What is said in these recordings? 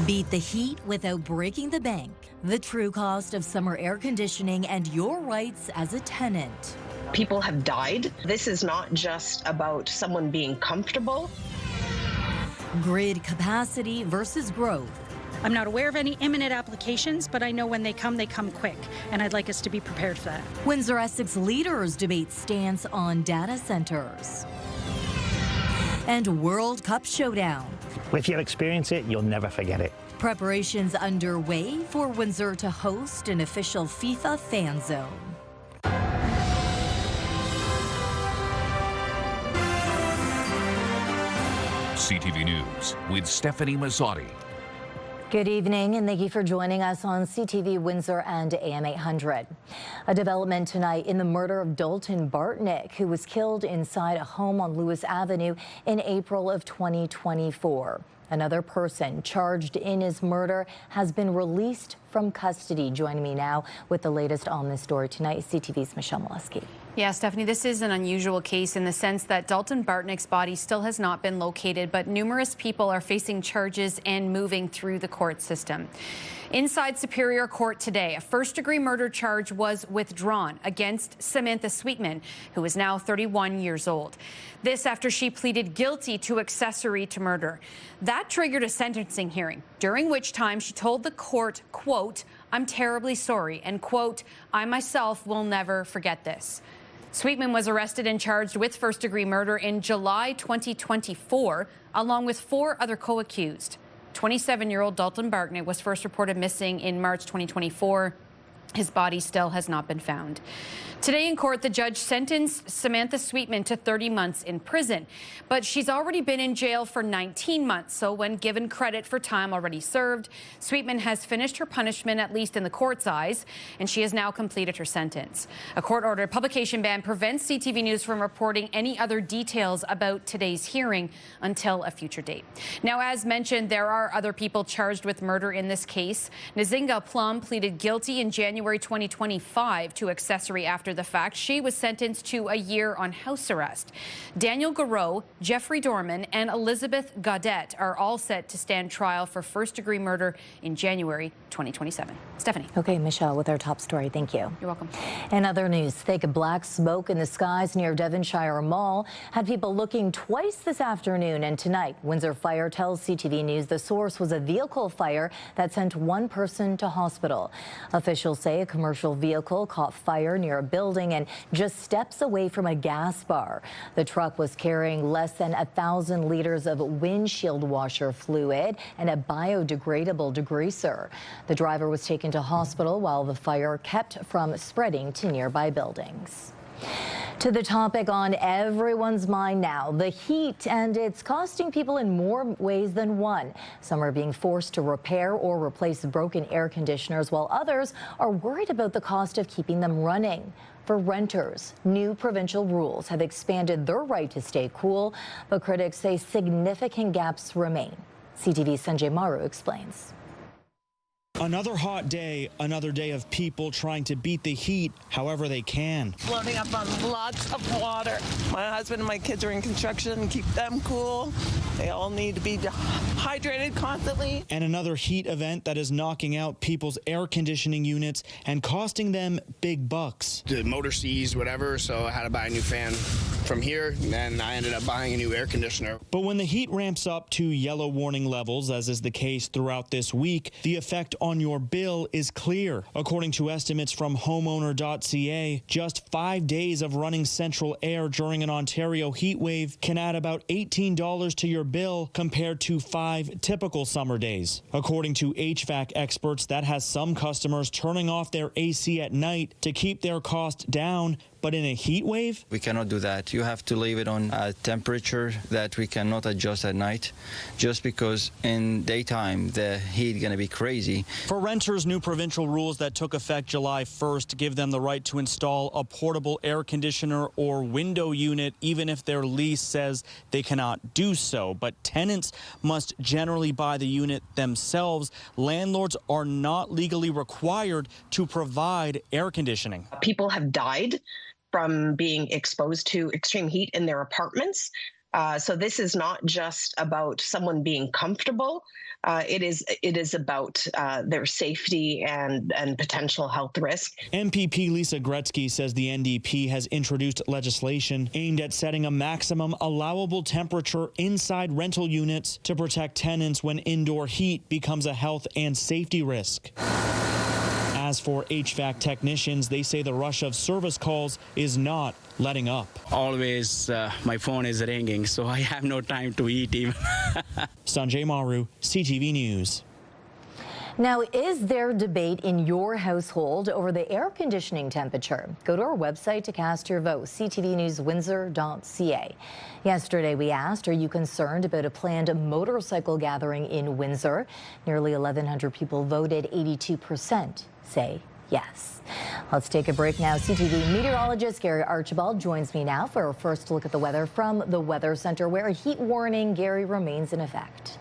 Beat the heat without breaking the bank. The true cost of summer air conditioning and your rights as a tenant. People have died. This is not just about someone being comfortable. Grid capacity versus growth. I'm not aware of any imminent applications, but I know when they come quick, and I'd like us to be prepared for that. Windsor Essex leaders debate stance on data centers. And World Cup showdown. If you experience it, you'll never forget it. Preparations underway for Windsor to host an official FIFA fan zone. CTV News with Stefanie Masotti. Good evening, and thank you for joining us on CTV Windsor and AM 800. A development tonight in the murder of Dalton Bartnik, who was killed inside a home on Lewis Avenue in April of 2024. Another person charged in his murder has been released from custody. Joining me now with the latest on this story tonight is CTV's Michelle Molesky. Yeah, Stefanie, this is an unusual case in the sense that Dalton Bartnik's body still has not been located, but numerous people are facing charges and moving through the court system. Inside Superior Court today, a first-degree murder charge was withdrawn against Samantha Sweetman, who is now 31 years old. This after she pleaded guilty to accessory to murder. That triggered a sentencing hearing, during which time she told the court, quote, "I'm terribly sorry," and quote, "I myself will never forget this." Sweetman was arrested and charged with first-degree murder in July 2024, along with 4 other co-accused. 27-year-old Dalton Bartnik was first reported missing in March 2024. His body still has not been found. Today in court, the judge sentenced Samantha Sweetman to 30 months in prison, but she's already been in jail for 19 months. So when given credit for time already served, Sweetman has finished her punishment, at least in the court's eyes, and she has now completed her sentence. A court-ordered publication ban prevents CTV News from reporting any other details about today's hearing until a future date. Now, as mentioned, there are other people charged with murder in this case. Nzinga Plum pleaded guilty in January 2025 to accessory after the fact. She was sentenced to a year on house arrest. Daniel Garreau, Jeffrey Dorman, and Elizabeth Gaudette are all set to stand trial for first-degree murder in January 2027. Stefanie. Okay, Michelle, with our top story. Thank you. You're welcome. In other news, thick black smoke in the skies near Devonshire Mall had people looking twice this afternoon and tonight. Windsor Fire tells CTV News the source was a vehicle fire that sent one person to hospital. Officials say a commercial vehicle caught fire near a building and just steps away from a gas bar. The truck was carrying less than 1,000 liters of windshield washer fluid and a biodegradable degreaser. The driver was taken to hospital while the fire kept from spreading to nearby buildings. To the topic on everyone's mind now, the heat, and it's costing people in more ways than one. Some are being forced to repair or replace broken air conditioners, while others are worried about the cost of keeping them running. For renters, new provincial rules have expanded their right to stay cool, but critics say significant gaps remain. CTV's Sanjay Maru explains. Another hot day, another day of people trying to beat the heat however they can. Loading up on lots of water. My husband and my kids are in construction, keep them cool. They all need to be hydrated constantly. And another heat event that is knocking out people's air conditioning units and costing them big bucks. The motor seized, whatever, so I had to buy a new fan from here, and I ended up buying a new air conditioner. But when the heat ramps up to yellow warning levels, as is the case throughout this week, the effect on your bill is clear. According to estimates from homeowner.ca, just 5 days of running central air during an Ontario heat wave can add about $18 to your bill compared to 5 typical summer days. According to HVAC experts, that has some customers turning off their AC at night to keep their cost down. But in a heat wave? We cannot do that. You have to leave it on a temperature that we cannot adjust at night, just because in daytime the heat going to be crazy. For renters, new provincial rules that took effect July 1st give them the right to install a portable air conditioner or window unit, even if their lease says they cannot do so. But tenants must generally buy the unit themselves. Landlords are not legally required to provide air conditioning. People have died from being exposed to extreme heat in their apartments. So this is not just about someone being comfortable. It is about their safety and potential health risk. MPP Lisa Gretzky says the NDP has introduced legislation aimed at setting a maximum allowable temperature inside rental units to protect tenants when indoor heat becomes a health and safety risk. As for HVAC technicians, they say the rush of service calls is not letting up. Always my phone is ringing, so I have no time to eat even. Sanjay Maru, CTV News. Now, is there debate in your household over the air conditioning temperature? Go to our website to cast your vote, ctvnewswindsor.ca. Yesterday, we asked, are you concerned about a planned motorcycle gathering in Windsor? Nearly 1,100 people voted, 82% say yes. Let's take a break now. CTV meteorologist Gary Archibald joins me now for our first look at the weather from the Weather Center, where a heat warning, Gary, remains in effect.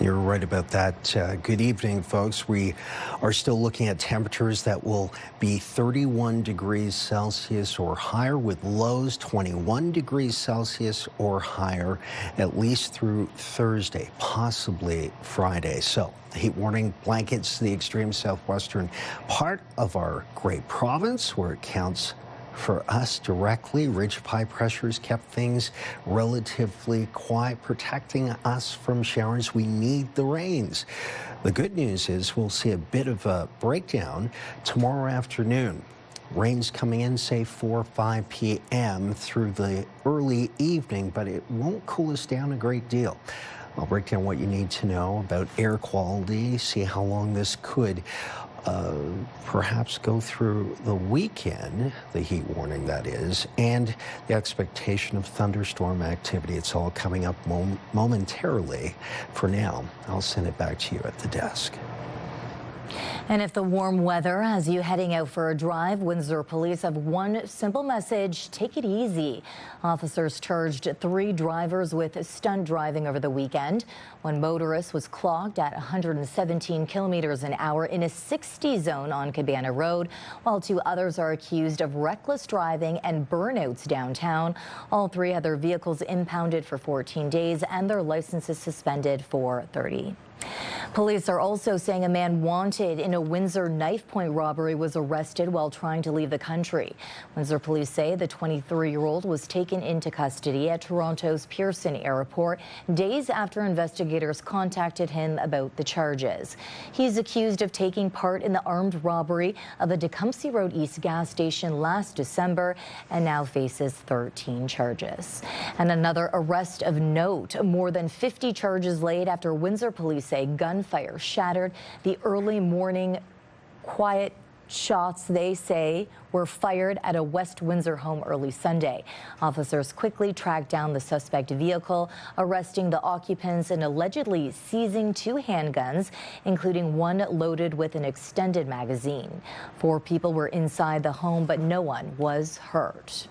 You're right about that. Good evening, folks. We are still looking at temperatures that will be 31 degrees Celsius or higher, with lows 21 degrees Celsius or higher, at least through Thursday, possibly Friday. So the heat warning blankets the extreme southwestern part of our great province, where it counts for us directly. Ridge of high pressures kept things relatively quiet, protecting us from showers. We need the rains. The good news is we'll see a bit of a breakdown tomorrow afternoon. Rains coming in, say 4 or 5 p.m. through the early evening, but it won't cool us down a great deal. I'll break down what you need to know about air quality, see how long this could perhaps go through the weekend, the heat warning that is, and the expectation of thunderstorm activity. It's all coming up momentarily. For now, I'll send it back to you at the desk. And if the warm weather has you heading out for a drive, Windsor police have one simple message: take it easy. Officers charged 3 drivers with stunt driving over the weekend. One motorist was clocked at 117 kilometers an hour in a 60 zone on Cabana Road, while 2 others are accused of reckless driving and burnouts downtown. All 3 had their vehicles impounded for 14 days and their licenses suspended for 30. Police are also saying a man wanted in a Windsor knife point robbery was arrested while trying to leave the country. Windsor police say the 23-year-old was taken into custody at Toronto's Pearson Airport days after investigators contacted him about the charges. He's accused of taking part in the armed robbery of a Tecumseh Road East gas station last December and now faces 13 charges. And another arrest of note: more than 50 charges laid after Windsor police say gunfire shattered the early morning quiet shots they say were fired at a West Windsor home early Sunday. Officers quickly tracked down the suspect vehicle, arresting the occupants and allegedly seizing 2 handguns, including one loaded with an extended magazine. 4 people were inside the home, but no one was hurt.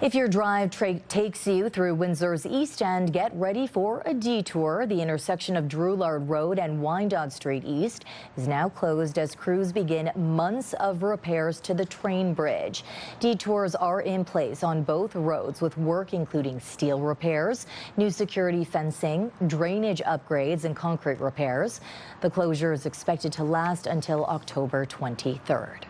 If your drive takes you through Windsor's East End, get ready for a detour. The intersection of Drouillard Road and Wyandotte Street East is now closed as crews begin months of repairs to the train bridge. Detours are in place on both roads, with work including steel repairs, new security fencing, drainage upgrades, and concrete repairs. The closure is expected to last until October 23rd.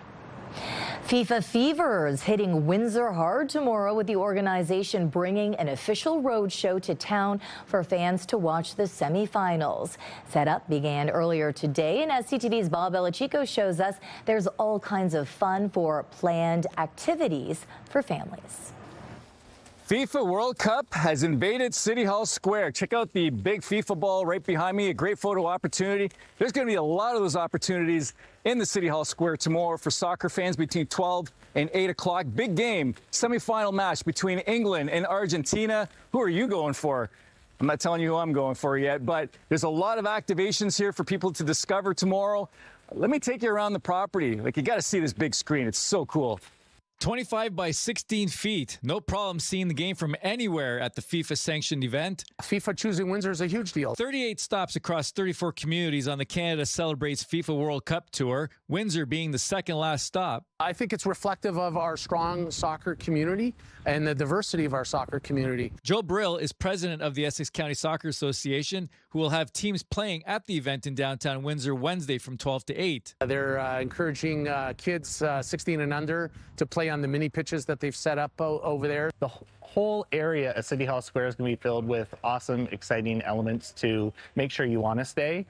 FIFA fever is hitting Windsor hard tomorrow, with the organization bringing an official road show to town for fans to watch the semifinals. Setup began earlier today, and as CTV's Bob Belichico shows us, there's all kinds of fun for planned activities for families. FIFA World Cup has invaded City Hall Square. Check out the big FIFA ball right behind me, a great photo opportunity. There's going to be a lot of those opportunities in the City Hall Square tomorrow for soccer fans between 12 and 8 o'clock. Big game, semifinal match between England and Argentina. Who are you going for? I'm not telling you who I'm going for yet, but there's a lot of activations here for people to discover tomorrow. Let me take you around the property. You got to see this big screen. It's so cool. 25 by 16 feet. No problem seeing the game from anywhere at the FIFA-sanctioned event. FIFA choosing Windsor is a huge deal. 38 stops across 34 communities on the Canada Celebrates FIFA World Cup Tour, Windsor being the second last stop. I think it's reflective of our strong soccer community and the diversity of our soccer community. Joe Brill is president of the Essex County Soccer Association, who will have teams playing at the event in downtown Windsor Wednesday from 12 to 8. They're encouraging kids 16 and under to play on the mini pitches that they've set up over there. The whole area of City Hall Square is going to be filled with awesome, exciting elements to make sure you want to stay.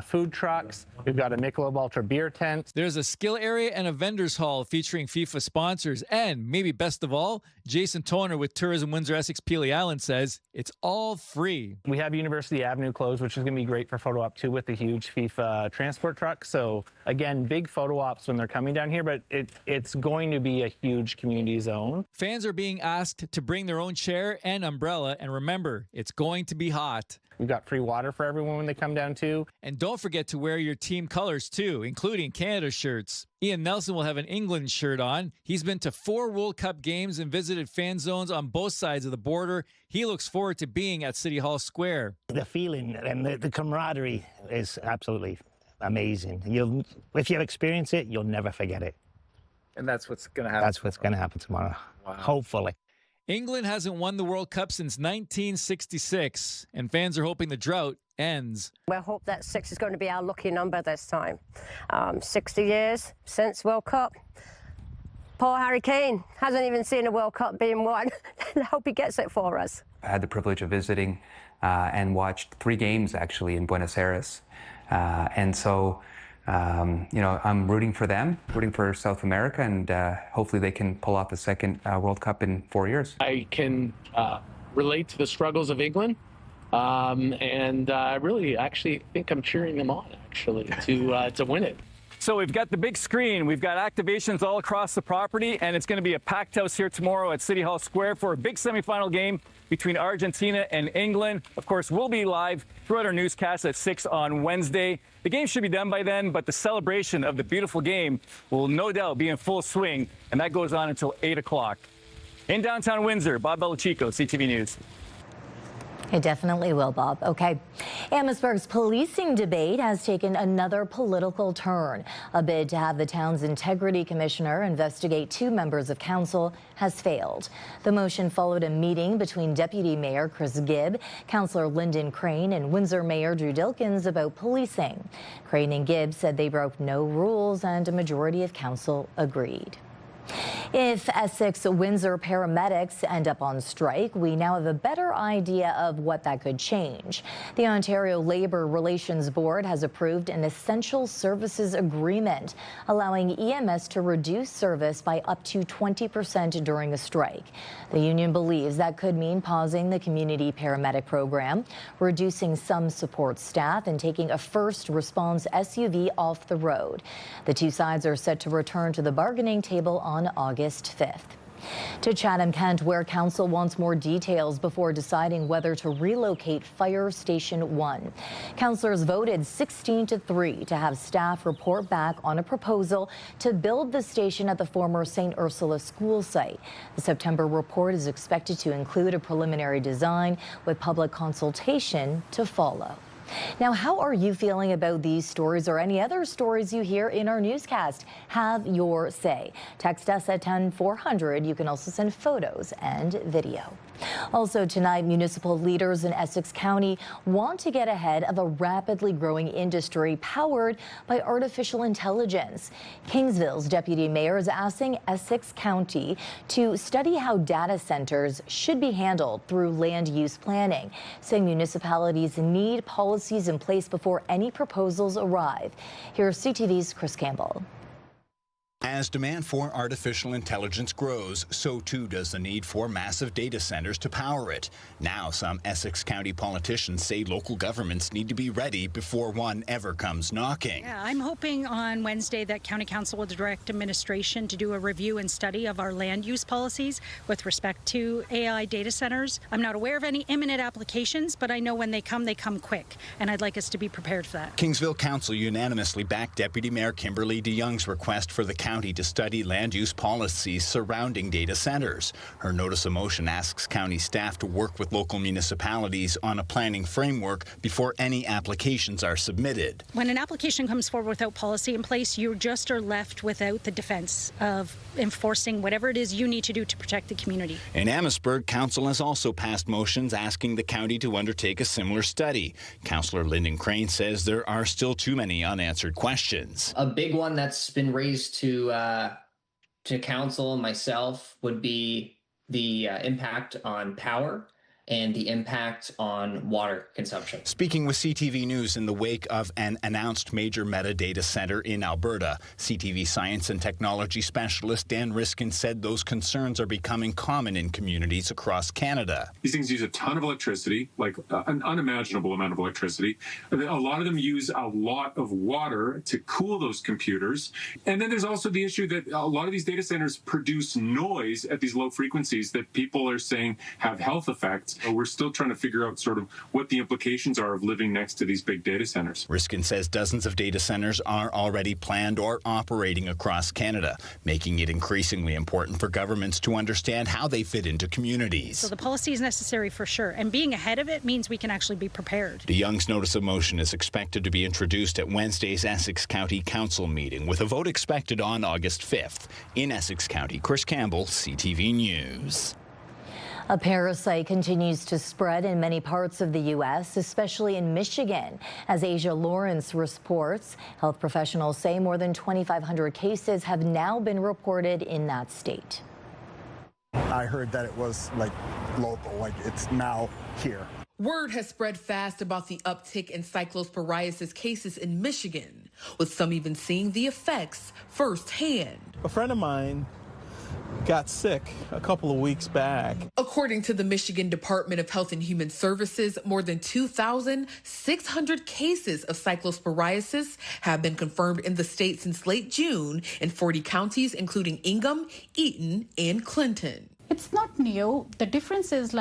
Food trucks. We've got a Michelob Ultra beer tent. There's a skill area and a vendors hall featuring FIFA sponsors. And maybe best of all, Jason Toner with Tourism Windsor Essex Peely Island says it's all free. We have University Avenue closed, which is going to be great for photo op too with the huge FIFA transport truck. So again, big photo ops when they're coming down here, but it's going to be a huge community zone. Fans are being asked to bring their own chair and umbrella. And remember, it's going to be hot. We've got free water for everyone when they come down too. And don't forget to wear your team colors too, including Canada shirts. Ian Nelson will have an England shirt on. He's been to 4 World Cup games and visited fan zones on both sides of the border. He looks forward to being at City Hall Square. The feeling and the camaraderie is absolutely amazing. If you experience it, you'll never forget it. And that's what's going to happen. That's what's going to happen tomorrow. Wow. Hopefully. England hasn't won the World Cup since 1966, and fans are hoping the drought ends. We hope that 6 is going to be our lucky number this time. 60 years since World Cup. Poor Harry Kane hasn't even seen a World Cup being won. I hope he gets it for us. I had the privilege of visiting and watched 3 games actually in Buenos Aires. And so, I'm rooting for them, rooting for South America, and hopefully they can pull off a second World Cup in 4 years. I can relate to the struggles of England, and I really actually think I'm cheering them on, actually, to win it. So we've got the big screen, we've got activations all across the property, and it's going to be a packed house here tomorrow at City Hall Square for a big semifinal game between Argentina and England. Of course, we'll be live throughout our newscast at 6 on Wednesday. The game should be done by then, but the celebration of the beautiful game will no doubt be in full swing, and that goes on until 8 o'clock. In downtown Windsor, Bob Belichico, CTV News. It definitely will, Bob. Okay. Amherstburg's policing debate has taken another political turn. A bid to have the town's integrity commissioner investigate 2 members of council has failed. The motion followed a meeting between Deputy Mayor Chris Gibb, Councillor Lyndon Crane, and Windsor Mayor Drew Dilkins about policing. Crane and Gibb said they broke no rules, and a majority of council agreed. If Essex Windsor paramedics end up on strike, we now have a better idea of what that could change. The Ontario Labour Relations Board has approved an essential services agreement, allowing EMS to reduce service by up to 20% during a strike. The union believes that could mean pausing the community paramedic program, reducing some support staff, and taking a first response SUV off the road. The 2 sides are set to return to the bargaining table on August 5th. To Chatham-Kent, where council wants more details before deciding whether to relocate Fire Station 1. Councillors voted 16-3 to have staff report back on a proposal to build the station at the former St. Ursula school site. The September report is expected to include a preliminary design with public consultation to follow. Now, how are you feeling about these stories or any other stories you hear in our newscast? Have your say. Text us at 10400. You can also send photos and video. Also tonight, municipal leaders in Essex County want to get ahead of a rapidly growing industry powered by artificial intelligence. Kingsville's deputy mayor is asking Essex County to study how data centers should be handled through land use planning, saying municipalities need policies in place before any proposals arrive. Here's CTV's Chris Campbell. As demand for artificial intelligence grows, so too does the need for massive data centers to power it. Now, some Essex County politicians say local governments need to be ready before one ever comes knocking. Yeah, I'm hoping on Wednesday that County Council will direct administration to do a review and study of our land use policies with respect to AI data centers. I'm not aware of any imminent applications, but I know when they come quick, and I'd like us to be prepared for that. Kingsville Council unanimously backed Deputy Mayor Kimberly DeYoung's request for the county to study land use policies surrounding data centers. Her notice of motion asks county staff to work with local municipalities on a planning framework before any applications are submitted. When an application comes forward without policy in place, you just are left without the defense of enforcing whatever it is you need to do to protect the community. In Amherstburg, council has also passed motions asking the county to undertake a similar study. Councillor Lyndon Crane says there are still too many unanswered questions. A big one that's been raised to council and myself would be the impact on power and the impact on water consumption. Speaking with CTV News in the wake of an announced major metadata center in Alberta, CTV science and technology specialist Dan Riskin said those concerns are becoming common in communities across Canada. These things use a ton of electricity, like an unimaginable amount of electricity. A lot of them use a lot of water to cool those computers. And then there's also the issue that a lot of these data centers produce noise at these low frequencies that people are saying have health effects. We're still trying to figure out sort of what the implications are of living next to these big data centers. Riskin says dozens of data centers are already planned or operating across Canada, making it increasingly important for governments to understand how they fit into communities. So the policy is necessary for sure, and being ahead of it means we can actually be prepared. De Young's notice of motion is expected to be introduced at Wednesday's Essex County Council meeting, with a vote expected on August 5th. In Essex County, Chris Campbell, CTV News. A parasite continues to spread in many parts of the U.S., especially in Michigan. As Asia Lawrence reports, health professionals say more than 2,500 cases have now been reported in that state. I heard that it was local, it's now here. Word has spread fast about the uptick in cyclosporiasis cases in Michigan, with some even seeing the effects firsthand. A friend of mine got sick a couple of weeks back. According to the Michigan Department of Health and Human Services, more than 2,600 cases of cyclosporiasis have been confirmed in the state since late June in 40 counties, including Ingham, Eaton, and Clinton. It's not new. The difference is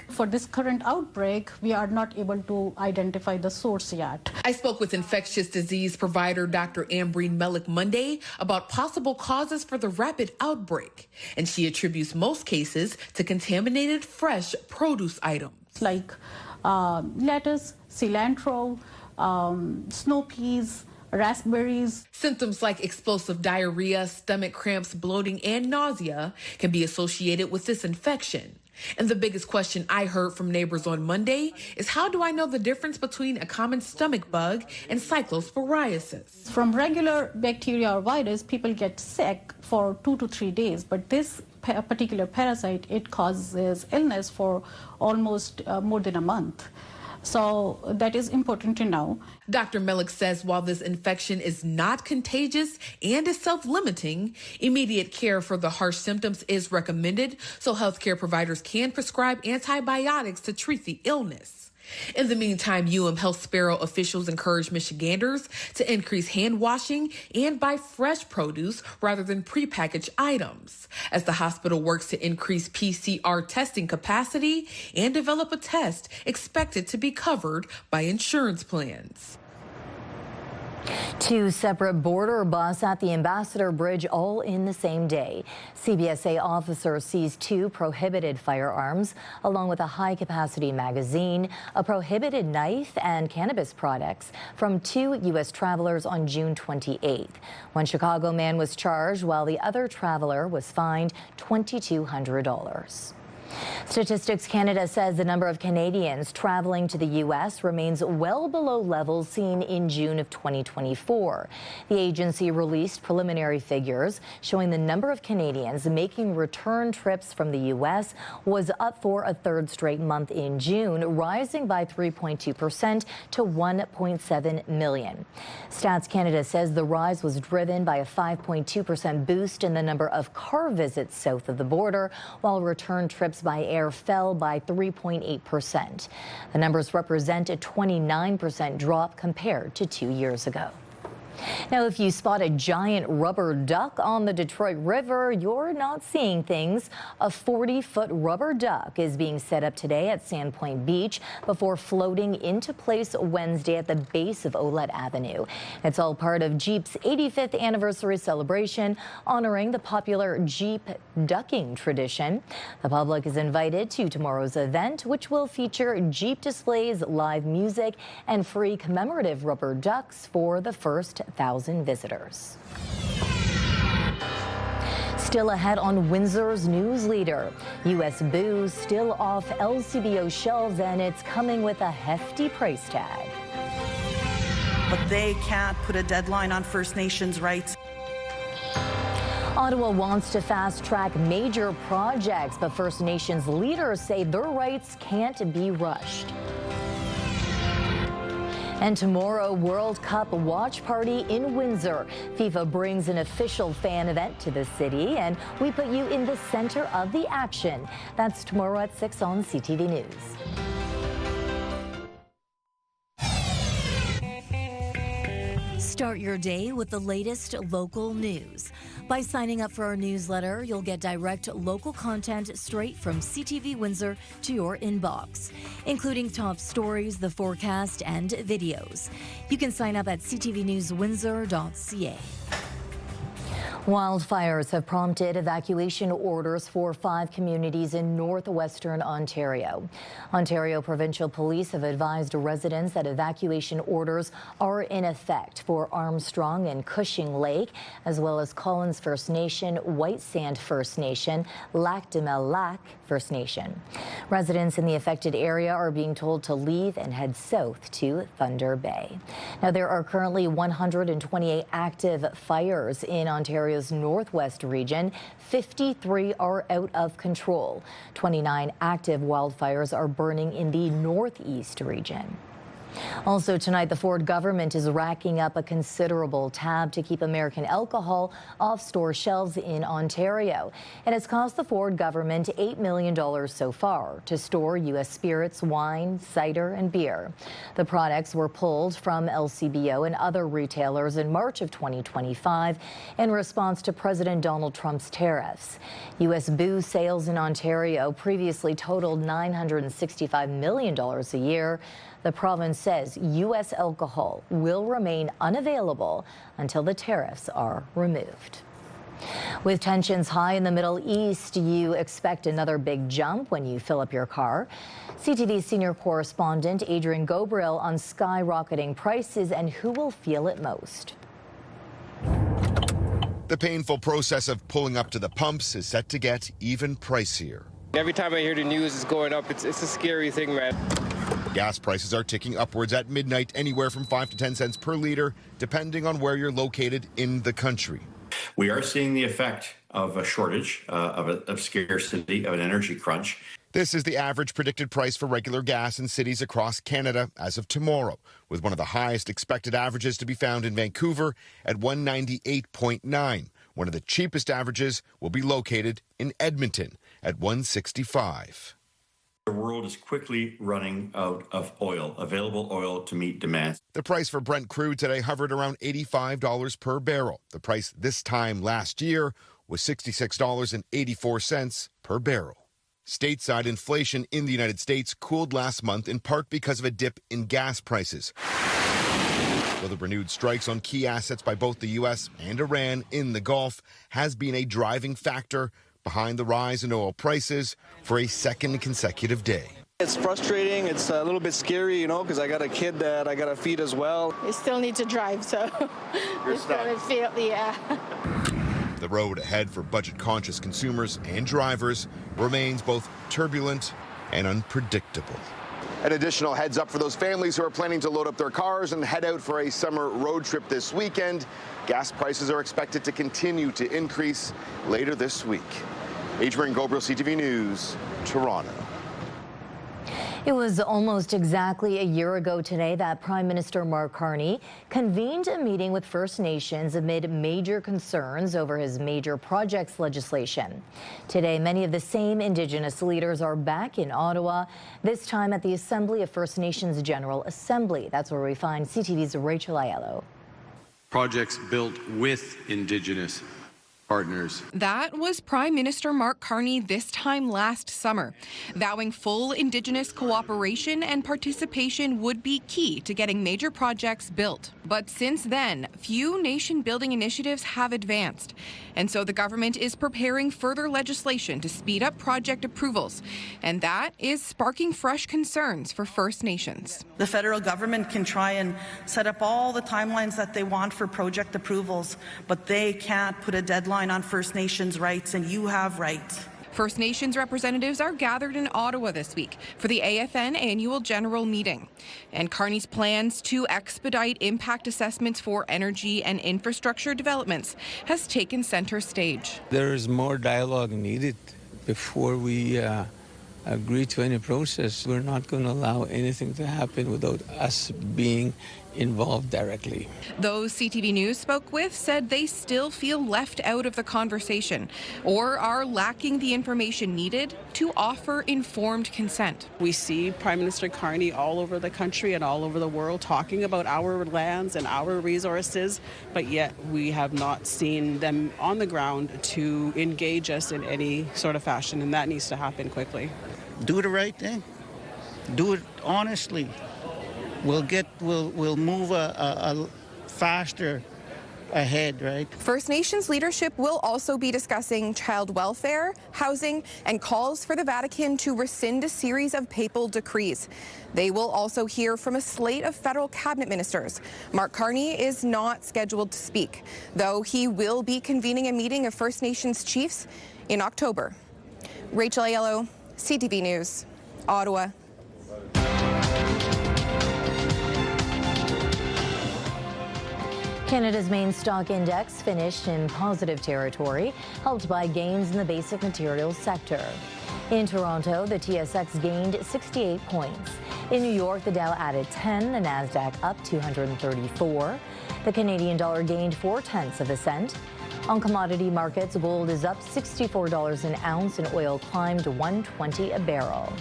for this current outbreak, we are not able to identify the source yet. I spoke with infectious disease provider Dr. Ambreen Melick Monday about possible causes for the rapid outbreak, and she attributes most cases to contaminated fresh produce items. Like lettuce, cilantro, snow peas, raspberries. Symptoms like explosive diarrhea, stomach cramps, bloating, and nausea can be associated with this infection. And the biggest question I heard from neighbors on Monday is, how do I know the difference between a common stomach bug and cyclosporiasis? From regular bacteria or virus, people get sick for 2 to 3 days, but this particular parasite, it causes illness for almost more than a month. So that is important to know. Dr. Melick says while this infection is not contagious and is self-limiting, immediate care for the harsh symptoms is recommended so healthcare providers can prescribe antibiotics to treat the illness. In the meantime, Health Sparrow officials encourage Michiganders to increase hand washing and buy fresh produce rather than prepackaged items, as the hospital works to increase PCR testing capacity and develop a test expected to be covered by insurance plans. 2 separate border busts at the Ambassador Bridge all in the same day. CBSA officers seized 2 prohibited firearms, along with a high-capacity magazine, a prohibited knife, and cannabis products from 2 U.S. travelers on June 28th. One Chicago man was charged, while the other traveler was fined $2,200. Statistics Canada says the number of Canadians traveling to the U.S. remains well below levels seen in June of 2024. The agency released preliminary figures showing the number of Canadians making return trips from the U.S. was up for a 3rd straight month in June, rising by 3.2% to 1.7 million. Stats Canada says the rise was driven by a 5.2% boost in the number of car visits south of the border, while return trips by air fell by 3.8%. The numbers represent a 29% drop compared to 2 years ago. Now, if you spot a giant rubber duck on the Detroit River, you're not seeing things. A 40-foot rubber duck is being set up today at Sandpoint Beach before floating into place Wednesday at the base of Olette Avenue. It's all part of Jeep's 85th anniversary celebration, honoring the popular Jeep ducking tradition. The public is invited to tomorrow's event, which will feature Jeep displays, live music, and free commemorative rubber ducks for the first 1,000 visitors. Still ahead on Windsor's news leader. U.S. booze still off LCBO shelves, and it's coming with a hefty price tag. But they can't put a deadline on First Nations rights. Ottawa wants to fast-track major projects, but First Nations leaders say their rights can't be rushed. And tomorrow, World Cup watch party in Windsor. FIFA brings an official fan event to the city, and we put you in the center of the action. That's tomorrow at 6 on CTV News. Start your day with the latest local news. By signing up for our newsletter, you'll get direct local content straight from CTV Windsor to your inbox, including top stories, the forecast, and videos. You can sign up at ctvnewswindsor.ca. Wildfires have prompted evacuation orders for 5 communities in northwestern Ontario. Ontario Provincial Police have advised residents that evacuation orders are in effect for Armstrong and Cushing Lake, as well as Collins First Nation, White Sand First Nation, Lac de Mel Lac First Nation. Residents in the affected area are being told to leave and head south to Thunder Bay. Now, there are currently 128 active fires in Ontario's northwest region. 53 are out of control. 29 active wildfires are burning in the northeast region. Also tonight, the Ford government is racking up a considerable tab to keep American alcohol off store shelves in Ontario. And it's cost the Ford government $8 million so far to store U.S. spirits, wine, cider, and beer. The products were pulled from LCBO and other retailers in March of 2025 in response to President Donald Trump's tariffs. U.S. booze sales in Ontario previously totaled $965 million a year. The province says U.S. alcohol will remain unavailable until the tariffs are removed. With tensions high in the Middle East, you expect another big jump when you fill up your car. CTV senior correspondent Adrian Gobriel on skyrocketing prices and who will feel it most. The painful process of pulling up to the pumps is set to get even pricier. Every time I hear the news is going up, it's a scary thing, man. Gas prices are ticking upwards at midnight, anywhere from 5 to 10 cents per liter, depending on where you're located in the country. We are seeing the effect of a shortage, of scarcity, of an energy crunch. This is the average predicted price for regular gas in cities across Canada as of tomorrow, with one of the highest expected averages to be found in Vancouver at 198.9. One of the cheapest averages will be located in Edmonton at 165. The world is quickly running out of oil, available oil to meet demand. The price for Brent crude today hovered around $85 per barrel. The price this time last year was $66.84 per barrel. Stateside inflation in the United States cooled last month in part because of a dip in gas prices. Well, the renewed strikes on key assets by both the U.S. and Iran in the Gulf has been a driving factor behind the rise in oil prices for a second consecutive day. It's frustrating. It's a little bit scary, you know, because I got a kid that I got to feed as well. I still need to drive, so it's going to feel, yeah. The road ahead for budget-conscious consumers and drivers remains both turbulent and unpredictable. An additional heads up for those families who are planning to load up their cars and head out for a summer road trip this weekend. Gas prices are expected to continue to increase later this week. Adrian Gobriel, CTV News, Toronto. It was almost exactly a year ago today that Prime Minister Mark Carney convened a meeting with First Nations amid major concerns over his major projects legislation. Today, many of the same Indigenous leaders are back in Ottawa, this time at the Assembly of First Nations General Assembly. That's where we find CTV's Rachel Aiello. projects built with Indigenous partners. That was Prime Minister Mark Carney this time last summer, vowing full Indigenous cooperation and participation would be key to getting major projects built. But since then, few nation-building initiatives have advanced, and so the government is preparing further legislation to speed up project approvals, and that is sparking fresh concerns for First Nations. The federal government can try and set up all the timelines that they want for project approvals, but they can't put a deadline on First Nations rights, and you have rights. First Nations representatives are gathered in Ottawa this week for the AFN annual general meeting. And Carney's plans to expedite impact assessments for energy and infrastructure developments has taken center stage. There is more dialogue needed before we agree to any process. We're not going to allow anything to happen without us being involved directly. Those CTV News spoke with said they still feel left out of the conversation or are lacking the information needed to offer informed consent. We see Prime Minister Carney all over the country and all over the world talking about our lands and our resources, but yet we have not seen them on the ground to engage us in any sort of fashion, and that needs to happen quickly. Do the right thing. Do it honestly. We'll move a faster ahead, right? First Nations leadership will also be discussing child welfare, housing, and calls for the Vatican to rescind a series of papal decrees. They will also hear from a slate of federal cabinet ministers. Mark Carney is not scheduled to speak, though he will be convening a meeting of First Nations chiefs in October. Rachel Aiello, CTV News, Ottawa. Canada's main stock index finished in positive territory, helped by gains in the basic materials sector. In Toronto, the TSX gained 68 points. In New York, the Dow added 10, the Nasdaq up 234. The Canadian dollar gained 0.4 cents. On commodity markets, gold is up $64 an ounce and oil climbed to $120 a barrel.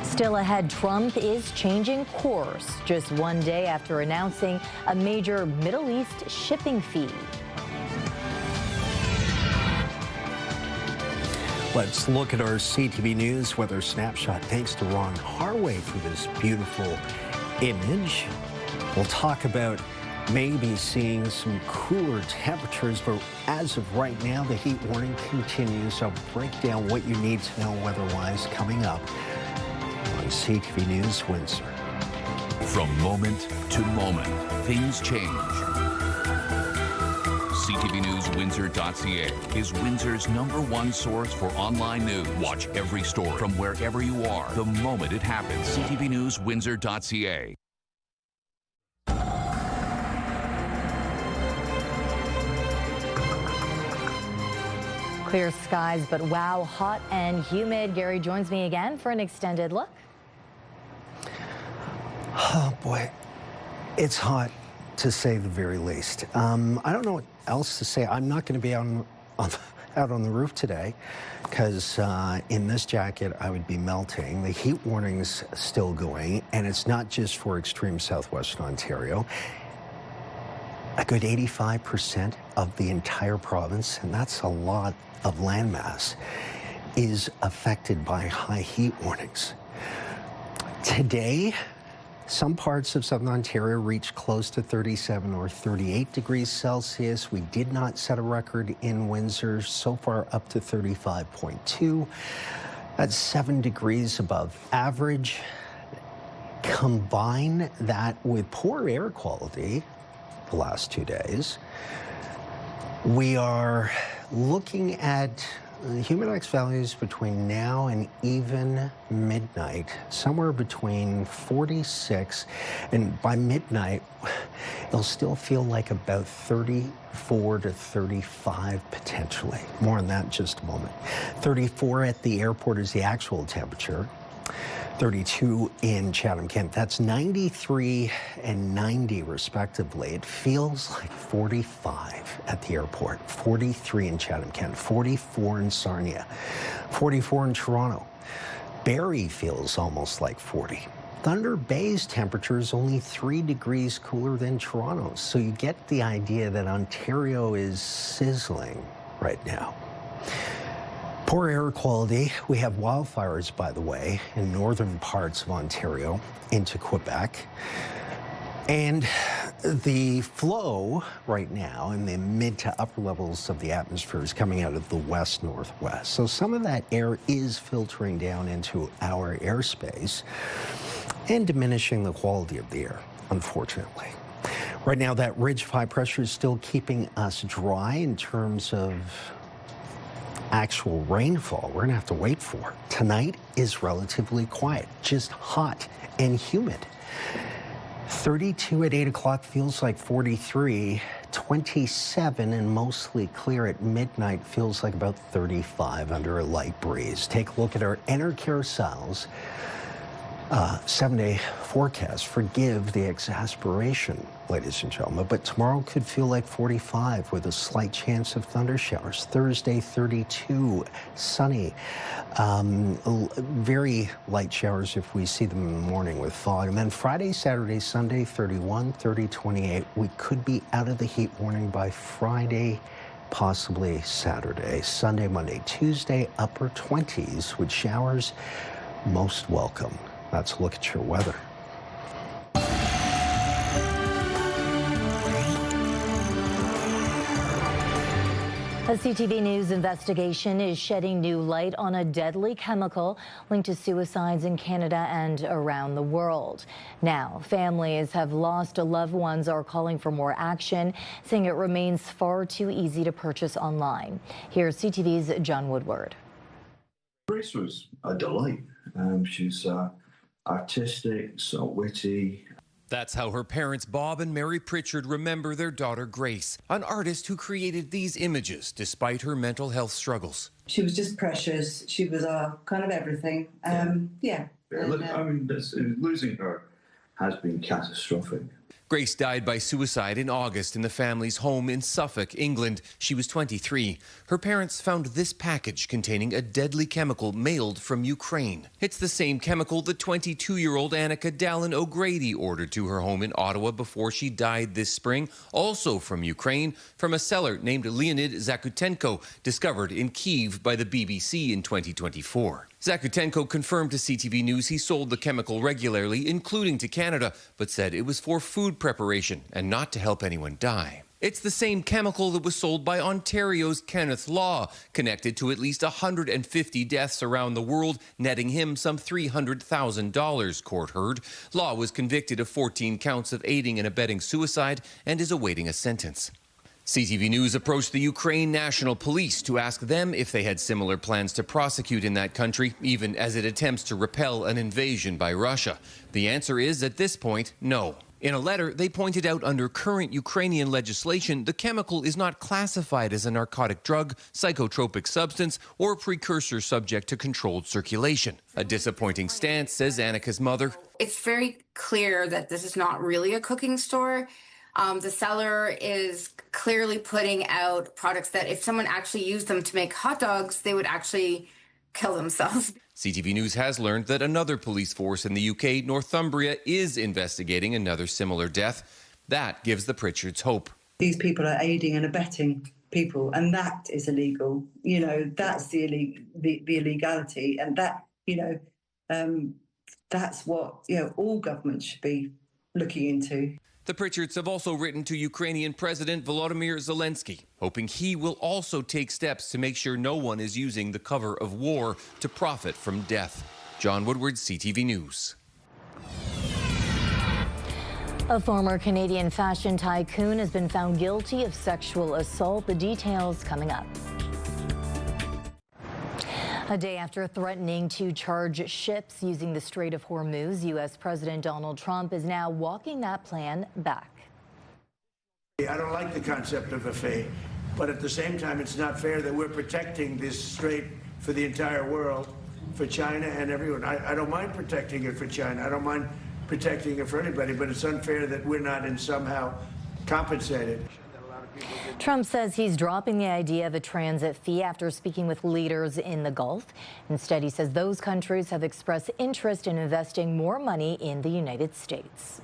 Still ahead, Trump is changing course just one day after announcing a major Middle East shipping fee. Let's look at our CTV News weather snapshot. Thanks to Ron Harway for this beautiful image. We'll talk about maybe seeing some cooler temperatures, but as of right now, the heat warning continues. I'll break down what you need to know weather-wise coming up on CTV News Windsor. From moment to moment, things change. CTVNewsWindsor.ca is Windsor's #1 source for online news. Watch every story from wherever you are, the moment it happens. CTVNewsWindsor.ca. Clear skies, but wow, hot and humid. Gary joins me again for an extended look. Oh boy, it's hot to say the very least. I don't know what else to say. I'm not going to be out on the roof today because in this jacket I would be melting. The heat warning's still going, and it's not just for extreme southwestern Ontario. A good 85% of the entire province, and that's a lot of landmass, is affected by high heat warnings. Today, some parts of southern Ontario reached close to 37 or 38 degrees Celsius. We did not set a record in Windsor, so far up to 35.2. That's 7 degrees above average. Combine that with poor air quality the last 2 days, we are looking at humidex values between now and even midnight, somewhere between 46, and by midnight, it'll still feel like about 34 to 35 potentially. More on that in just a moment. 34 at the airport is the actual temperature. 32 in Chatham-Kent. That's 93 and 90 respectively. It feels like 45 at the airport. 43 in Chatham-Kent. 44 in Sarnia. 44 in Toronto. Barrie feels almost like 40. Thunder Bay's temperature is only 3 degrees cooler than Toronto's. So you get the idea that Ontario is sizzling right now. Poor air quality. We have wildfires, by the way, in northern parts of Ontario into Quebec. And the flow right now in the mid to upper levels of the atmosphere is coming out of the west-northwest. So some of that air is filtering down into our airspace and diminishing the quality of the air, unfortunately. Right now, that ridge of high pressure is still keeping us dry in terms of actual rainfall. We're going to have to wait for it. Tonight is relatively quiet, just hot and humid. 32 at 8 o'clock feels like 43. 27 and mostly clear at midnight feels like about 35 under a light breeze. Take a look at our Enercarousals 7-day forecast. Forgive the exasperation, ladies and gentlemen, but tomorrow could feel like 45 with a slight chance of thunder showers. Thursday, 32, sunny. Very light showers if we see them in the morning with fog. And then Friday, Saturday, Sunday, 31, 30, 28. We could be out of the heat warning by Friday, possibly Saturday. Sunday, Monday, Tuesday, upper 20s with showers. Most welcome. Let's look at your weather. A CTV News investigation is shedding new light on a deadly chemical linked to suicides in Canada and around the world. Now, families have lost loved ones are calling for more action, saying it remains far too easy to purchase online. Here's CTV's John Woodward. Grace was a delight. She's artistic, so witty. That's how her parents, Bob and Mary Pritchard, remember their daughter, Grace, an artist who created these images despite her mental health struggles. She was just precious. She was kind of everything. Look, I mean, losing her has been catastrophic. Grace died by suicide in August in the family's home in Suffolk, England. She was 23. Her parents found this package containing a deadly chemical mailed from Ukraine. It's the same chemical the 22-year-old Annika Dallin O'Grady ordered to her home in Ottawa before she died this spring, also from Ukraine, from a seller named Leonid Zakutenko, discovered in Kyiv by the BBC in 2024. Zakutenko confirmed to CTV News he sold the chemical regularly, including to Canada, but said it was for food preparation and not to help anyone die. It's the same chemical that was sold by Ontario's Kenneth Law, connected to at least 150 deaths around the world, netting him some $300,000, court heard. Law was convicted of 14 counts of aiding and abetting suicide and is awaiting a sentence. CTV News approached the Ukraine National Police to ask them if they had similar plans to prosecute in that country, even as it attempts to repel an invasion by Russia. The answer is, at this point, no. In a letter, they pointed out under current Ukrainian legislation, the chemical is not classified as a narcotic drug, psychotropic substance, or precursor subject to controlled circulation. A disappointing stance, says Annika's mother. It's very clear that this is not really a cooking store. The seller is clearly putting out products that if someone actually used them to make hot dogs, they would actually kill themselves. CTV News has learned that another police force in the UK, Northumbria, is investigating another similar death. That gives the Pritchards hope. These people are aiding and abetting people, and that is illegal. You know, that's the illegality, and that, that's what, all governments should be looking into. The Pritchards have also written to Ukrainian President Volodymyr Zelensky, hoping he will also take steps to make sure no one is using the cover of war to profit from death. John Woodward, CTV News. A former Canadian fashion tycoon has been found guilty of sexual assault. The details coming up. A day after threatening to charge ships using the Strait of Hormuz, U.S. President Donald Trump is now walking that plan back. I don't like the concept of a fee, but at the same time, it's not fair that we're protecting this strait for the entire world, for China and everyone. I don't mind protecting it for China. I don't mind protecting it for anybody, but it's unfair that we're not in somehow compensated. Trump says he's dropping the idea of a transit fee after speaking with leaders in the Gulf. Instead, he says those countries have expressed interest in investing more money in the United States.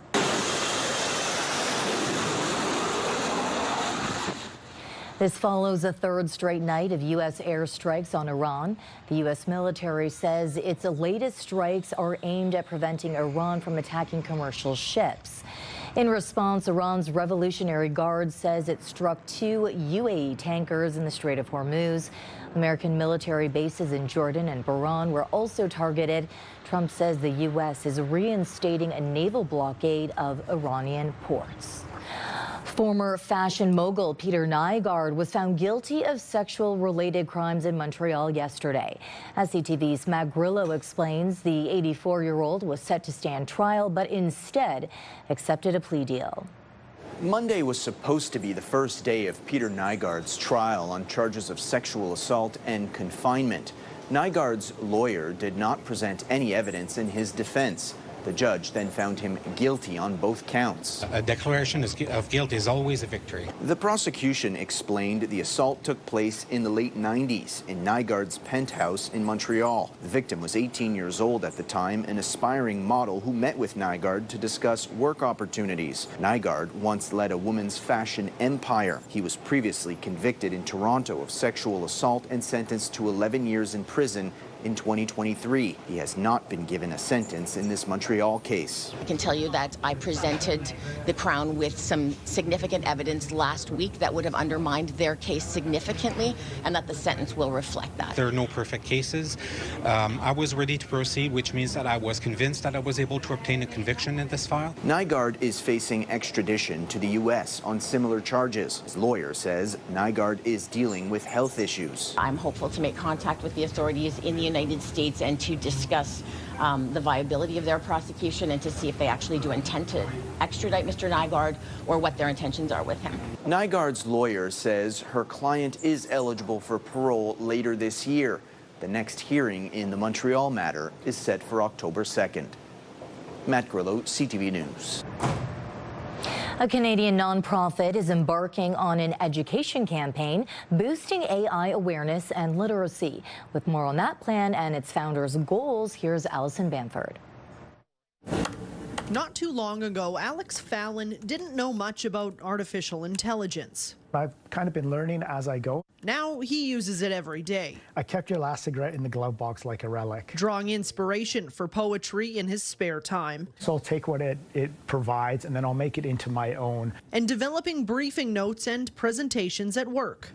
This follows a third straight night of U.S. airstrikes on Iran. The U.S. military says its latest strikes are aimed at preventing Iran from attacking commercial ships. In response, Iran's Revolutionary Guard says it struck 2 UAE tankers in the Strait of Hormuz. American military bases in Jordan and Bahrain were also targeted. Trump says the U.S. is reinstating a naval blockade of Iranian ports. Former fashion mogul Peter Nygard was found guilty of sexual-related crimes in Montreal yesterday. As CTV's Matt Grillo explains, the 84-year-old was set to stand trial, but instead accepted a plea deal. Monday was supposed to be the first day of Peter Nygard's trial on charges of sexual assault and confinement. Nygard's lawyer did not present any evidence in his defense. The judge then found him guilty on both counts. A declaration of guilt is always a victory. The prosecution explained the assault took place in the late 90s in Nygard's penthouse in Montreal. The victim was 18 years old at the time, an aspiring model who met with Nygard to discuss work opportunities. Nygard once led a women's fashion empire. He was previously convicted in Toronto of sexual assault and sentenced to 11 years in prison in 2023. He has not been given a sentence in this Montreal case. I can tell you that I presented the Crown with some significant evidence last week that would have undermined their case significantly, and that the sentence will reflect that. There are no perfect cases. I was ready to proceed, which means that I was convinced that I was able to obtain a conviction in this file. Nygard is facing extradition to the U.S. on similar charges. His lawyer says Nygard is dealing with health issues. I'm hopeful to make contact with the authorities in the United States and to discuss the viability of their prosecution and to see if they actually do intend to extradite Mr. Nygard or what their intentions are with him. Nygard's lawyer says her client is eligible for parole later this year. The next hearing in the Montreal matter is set for October 2nd. Matt Grillo, CTV News. A Canadian nonprofit is embarking on an education campaign boosting AI awareness and literacy. With more on that plan and its founder's goals, here's Allison Bamford. Not too long ago, Alex Fallon didn't know much about artificial intelligence. I've kind of been learning as I go. Now he uses it every day. I kept your last cigarette in the glove box like a relic. Drawing inspiration for poetry in his spare time. So I'll take what it provides and then I'll make it into my own. And developing briefing notes and presentations at work.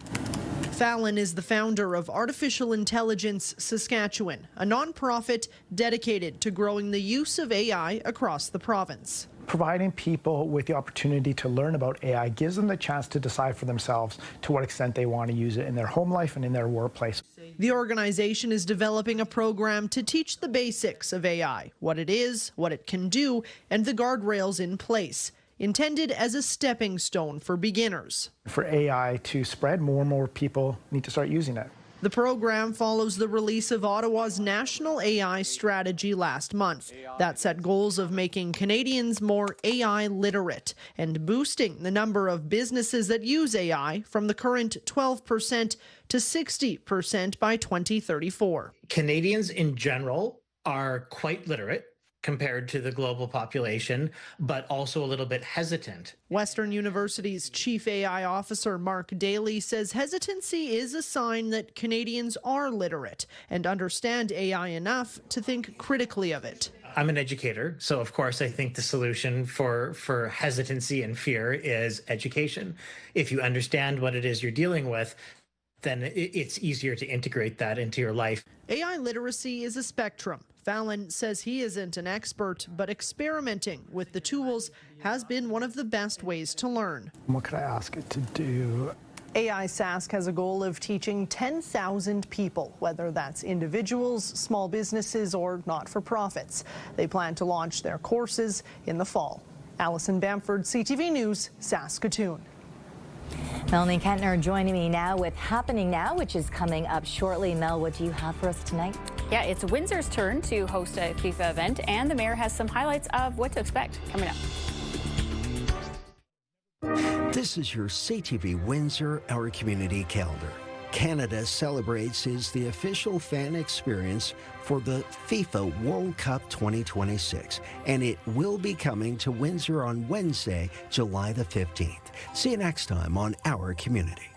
Fallon is the founder of Artificial Intelligence Saskatchewan, a nonprofit dedicated to growing the use of AI across the province. Providing people with the opportunity to learn about AI gives them the chance to decide for themselves to what extent they want to use it in their home life and in their workplace. The organization is developing a program to teach the basics of AI, what it is, what it can do, and the guardrails in place, intended as a stepping stone for beginners. For AI to spread, more and more people need to start using it. The program follows the release of Ottawa's national AI strategy last month. That set goals of making Canadians more AI literate and boosting the number of businesses that use AI from the current 12% to 60% by 2034. Canadians in general are quite literate compared to the global population, but also a little bit hesitant. Western University's chief AI officer, Mark Daly, says hesitancy is a sign that Canadians are literate and understand AI enough to think critically of it. I'm an educator, so of course I think the solution for hesitancy and fear is education. If you understand what it is you're dealing with, then it's easier to integrate that into your life. AI literacy is a spectrum. Fallon says he isn't an expert, but experimenting with the tools has been one of the best ways to learn. What could I ask it to do? AI Sask has a goal of teaching 10,000 people, whether that's individuals, small businesses, or not-for-profits. They plan to launch their courses in the fall. Allison Bamford, CTV News, Saskatoon. Melanie Kentner joining me now with Happening Now, which is coming up shortly. Mel, what do you have for us tonight? Yeah, it's Windsor's turn to host a FIFA event, and the mayor has some highlights of what to expect coming up. This is your CTV Windsor Our Community Calendar. Canada Celebrates is the official fan experience for the FIFA World Cup 2026, and it will be coming to Windsor on Wednesday, July the 15th. See you next time on Our Community.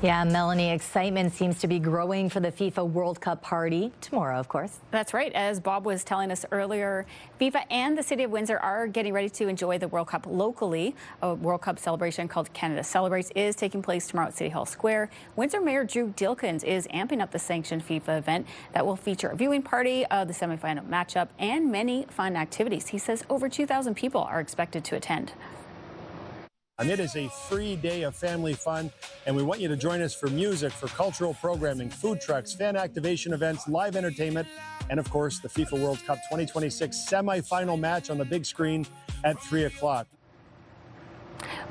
Yeah, Melanie, excitement seems to be growing for the FIFA World Cup party tomorrow, of course. That's right. As Bob was telling us earlier, FIFA and the City of Windsor are getting ready to enjoy the World Cup locally. A World Cup celebration called Canada Celebrates is taking place tomorrow at City Hall Square. Windsor Mayor Drew Dilkins is amping up the sanctioned FIFA event that will feature a viewing party, the semifinal matchup, and many fun activities. He says over 2,000 people are expected to attend. And it is a free day of family fun, and we want you to join us for music, for cultural programming, food trucks, fan activation events, live entertainment, and of course the FIFA World Cup 2026 semi-final match on the big screen at 3 o'clock.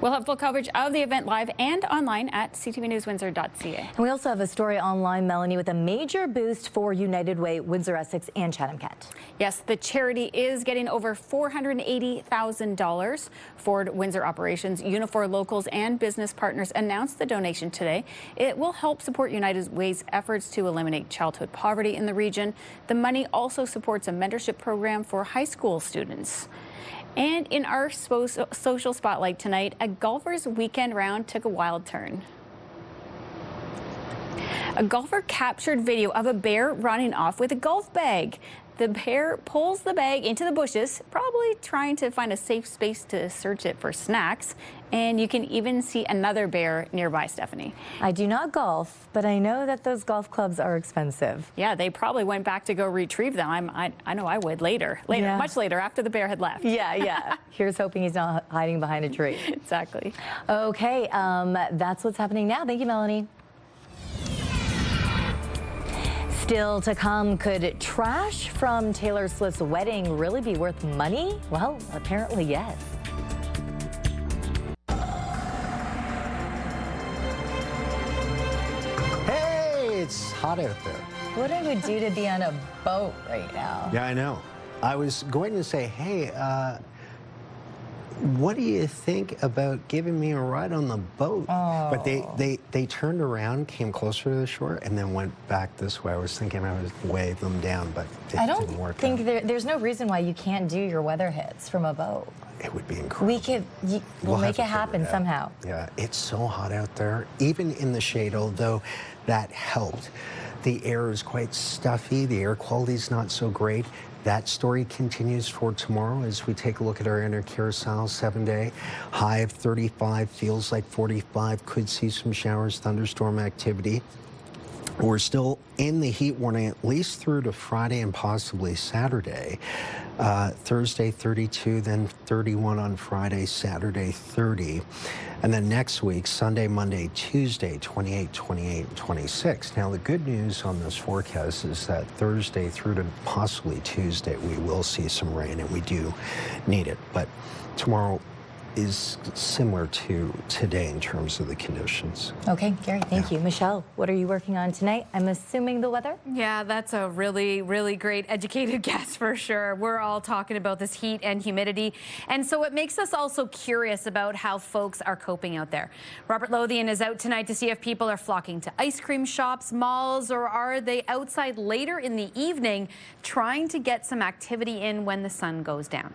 We'll have full coverage of the event live and online at ctvnewswindsor.ca. And we also have a story online, Melanie, with a major boost for United Way, Windsor Essex, and Chatham-Kent. Yes, the charity is getting over $480,000. Ford Windsor Operations, Unifor Locals, and business partners announced the donation today. It will help support United Way's efforts to eliminate childhood poverty in the region. The money also supports a mentorship program for high school students. And in our social spotlight tonight, a golfer's weekend round took a wild turn. A golfer captured video of a bear running off with a golf bag. The bear pulls the bag into the bushes, probably trying to find a safe space to search it for snacks. And you can even see another bear nearby, Stephanie. I do not golf, but I know that those golf clubs are expensive. Yeah, they probably went back to go retrieve them. I know I would later, yeah. Much later, after the bear had left. Yeah. Here's hoping he's not hiding behind a tree. Exactly. Okay, that's what's happening now. Thank you, Melanie. Still to come, could trash from Taylor Swift's wedding really be worth money? Well, apparently yes. Hey, it's hot out there. What it would do to be on a boat right now. Yeah, I know. I was going to say, hey, what do you think about giving me a ride on the boat? Oh. But they turned around, came closer to the shore, and then went back this way. I was thinking I would wave them down, but it didn't work out. I don't think there's no reason why you can't do your weather hits from a boat. It would be incredible. We'll make it happen somehow. Yeah, it's so hot out there, even in the shade, although that helped. The air is quite stuffy. The air quality is not so great. That story continues for tomorrow as we take a look at our inner Curacao 7-day. High of 35, feels like 45. Could see some showers, thunderstorm activity. We're still in the heat warning at least through to Friday and possibly Saturday. Thursday 32, then 31 on Friday, Saturday 30. And then next week, Sunday, Monday, Tuesday, 28, 28, 26. Now, the good news on this forecast is that Thursday through to possibly Tuesday, we will see some rain, and we do need it. But tomorrow is similar to today in terms of the conditions. Okay, Gary, thank you. Michelle, what are you working on tonight? I'm assuming the weather? Yeah, that's a really, really great educated guess for sure. We're all talking about this heat and humidity, and so it makes us also curious about how folks are coping out there. Robert Lothian is out tonight to see if people are flocking to ice cream shops, malls, or are they outside later in the evening trying to get some activity in when the sun goes down.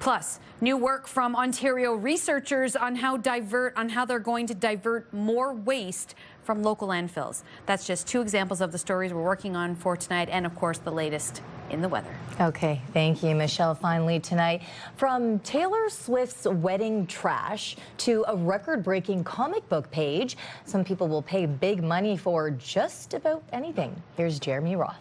Plus, new work from Ontario researchers on how they're going to divert more waste from local landfills. That's just two examples of the stories we're working on for tonight, and of course the latest in the weather. Okay, thank you, Michelle. Finally tonight, from Taylor Swift's wedding trash to a record-breaking comic book page, some people will pay big money for just about anything. Here's Jeremy Roth.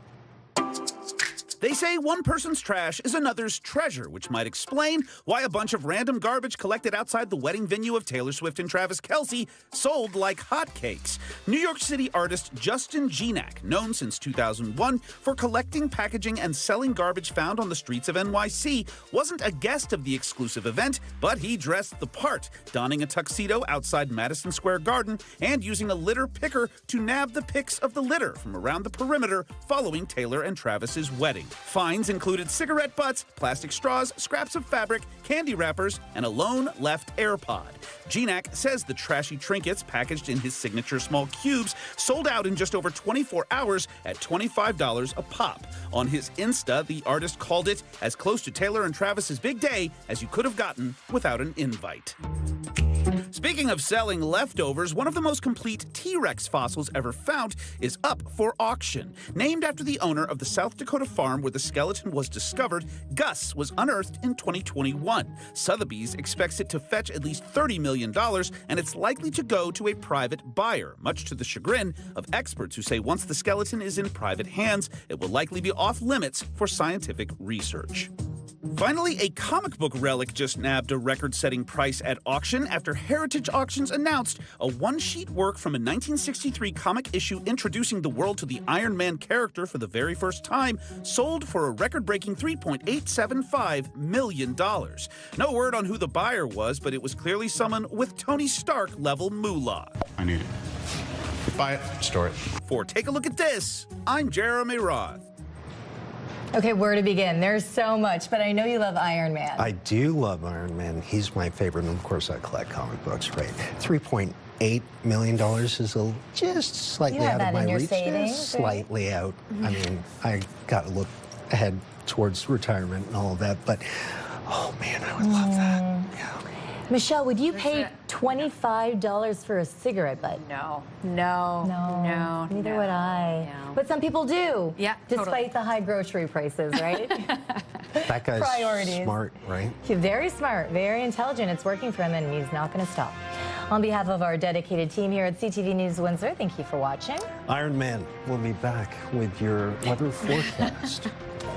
They say one person's trash is another's treasure, which might explain why a bunch of random garbage collected outside the wedding venue of Taylor Swift and Travis Kelce sold like hotcakes. New York City artist Justin Genak, known since 2001 for collecting, packaging, and selling garbage found on the streets of NYC, wasn't a guest of the exclusive event, but he dressed the part, donning a tuxedo outside Madison Square Garden and using a litter picker to nab the pics of the litter from around the perimeter following Taylor and Travis's wedding. Finds included cigarette butts, plastic straws, scraps of fabric, candy wrappers, and a lone left AirPod. Genak says the trashy trinkets packaged in his signature small cubes sold out in just over 24 hours at $25 a pop. On his Insta, the artist called it as close to Taylor and Travis's big day as you could have gotten without an invite. Speaking of selling leftovers, one of the most complete T-Rex fossils ever found is up for auction. Named after the owner of the South Dakota farm where the skeleton was discovered, Gus was unearthed in 2021. Sotheby's expects it to fetch at least $30 million, and it's likely to go to a private buyer, much to the chagrin of experts who say once the skeleton is in private hands, it will likely be off limits for scientific research. Finally, a comic book relic just nabbed a record-setting price at auction after Heritage Auctions announced a one-sheet work from a 1963 comic issue introducing the world to the Iron Man character for the very first time sold for a record-breaking $3.875 million. No word on who the buyer was, but it was clearly someone with Tony Stark-level moolah. I need it. Buy it, store it. For Take a Look at This, I'm Jeremy Roth. Okay, where to begin? There's so much, but I know you love Iron Man. I do love Iron Man. He's my favorite, and of course I collect comic books, right? $3.8 million is just slightly out of my reach. Just slightly out. I mean, I got to look ahead towards retirement and all of that, but oh man, I would love that. Yeah. Michelle, would you pay $25 for a cigarette butt? No. Neither would I. No. But some people do. Yeah, despite totally. the high grocery prices, right? That guy's Priorities. smart, right? He's very smart, very intelligent. It's working for him, and he's not going to stop. On behalf of our dedicated team here at CTV News Windsor, thank you for watching. Iron Man will be back with your weather forecast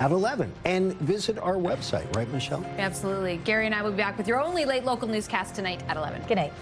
at 11. And visit our website, right, Michelle? Absolutely. Gary and I will be back with your only late local newscast tonight at 11. Good night.